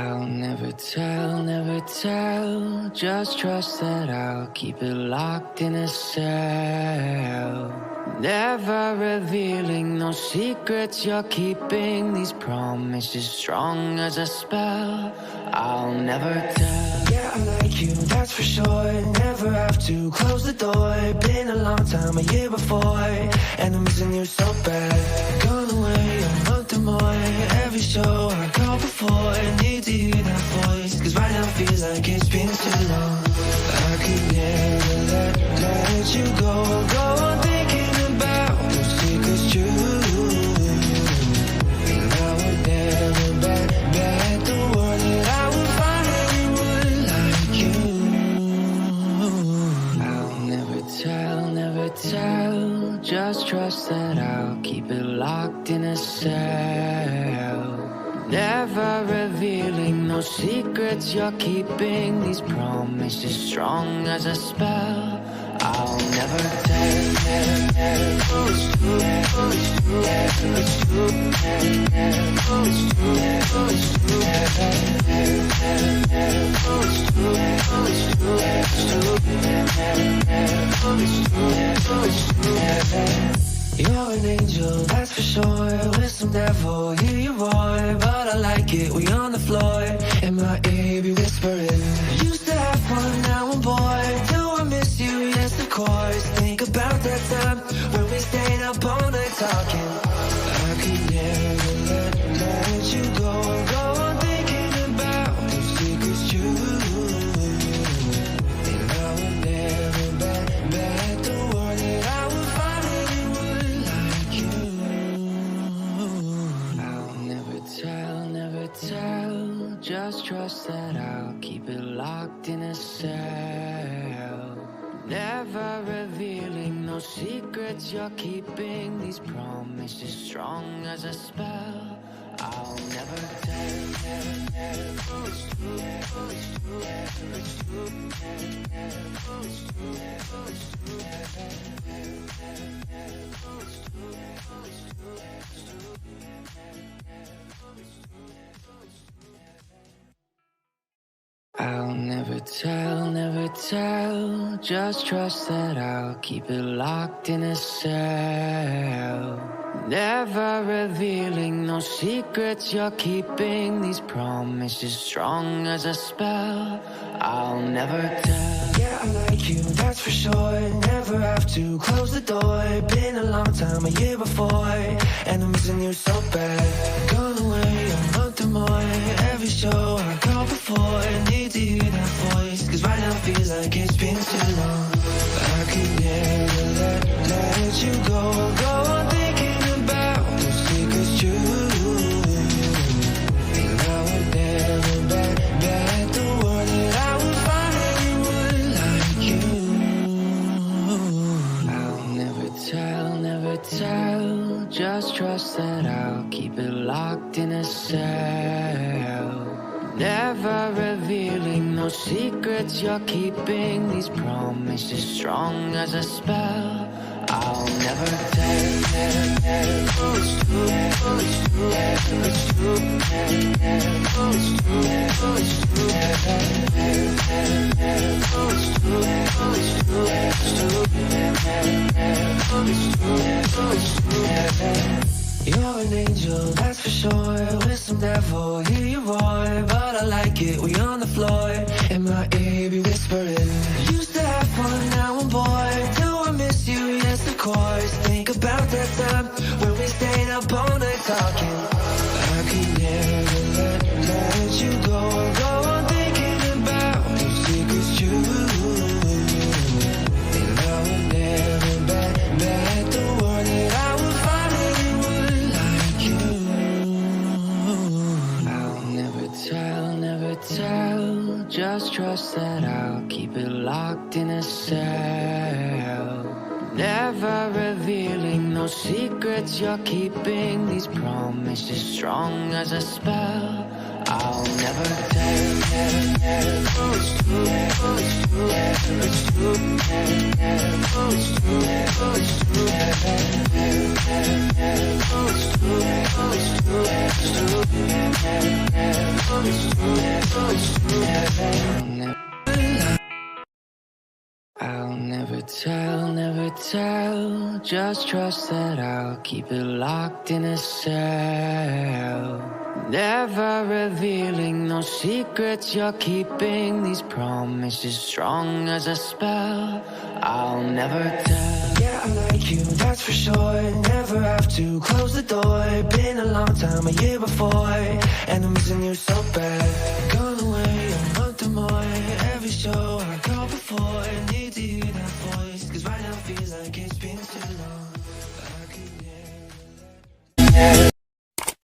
I'll never tell, never tell. Just trust that I'll keep it locked in a cell. Never revealing no secrets you're keeping. These promises strong as a spell. I'll never tell. Yeah, I like you, that's for sure. Never have to close the door. Been a long time, a year before, and I'm missing you so bad. Gone away a month or more. Every show I go before, I need to hear that voice, cause right now feels like it's been too long. I could never let you go on thinking about those secrets true. And I would never bet the word that I would find anyone like you. I'll never tell, never tell. Just trust that I'll keep it locked in a cell. Never revealing no secrets you're keeping. These promises strong as a spell. I'll never tell. You're an angel, that's for sure. With some devil, hear you roar. But I like it, we on the floor. In my ear, be whispering. Used to have fun, now I'm bored. Do I miss you? Yes, of course. Think about that time when we stayed up all night talking. I could never let you go on thinking about those secrets true. And I would never bet the word that I would find anyone like you. I'll never tell, never tell. Just trust that I'll keep it locked in a cell. Never revealing no secrets you're keeping. These promises strong as a spell. I'll never tell. I'll never tell, never tell. Just trust that I'll keep it locked in a cell. Never revealing no secrets you're keeping. These promises strong as a spell. I'll never tell. Yeah, I like you, that's for sure. Never have to close the door. Been a long time, a year before, and I'm missing you so bad. Gone away a month or more. Every show I go before, I need to hear that voice, cause right now feels like it's been too long. I could never let you go on thinking about those secrets true. And I would never bet the word that I would find anyone like you. I'll never tell, never tell. Just trust that I'll keep it locked in a cell. Never revealing no secrets you're keeping. These promises strong as a spell. I'll never tell. You're an angel, that's for sure. With some devil, hear you roar. But I like it, we on the floor. In my ear, be whispering. Used to have fun, now I'm bored. Do I miss you? Yes, of course. Think about that time when we stayed up all night talking. I could never let you go on thinking about those secrets true. And I would never bet the word that I would find anyone like you. I'll never tell, never tell. Just trust that I'll keep it locked in a cell. Never revealing no secrets you're keeping. These promises strong as a spell. I'll never tell. I'll never tell, never tell. Just trust that I'll keep it locked in a cell. Never revealing no secrets you're keeping. These promises strong as a spell. I'll never tell. Yeah, I like you, that's for sure. Never have to close the door. Been a long time, a year before, and I'm missing you so bad. Gonna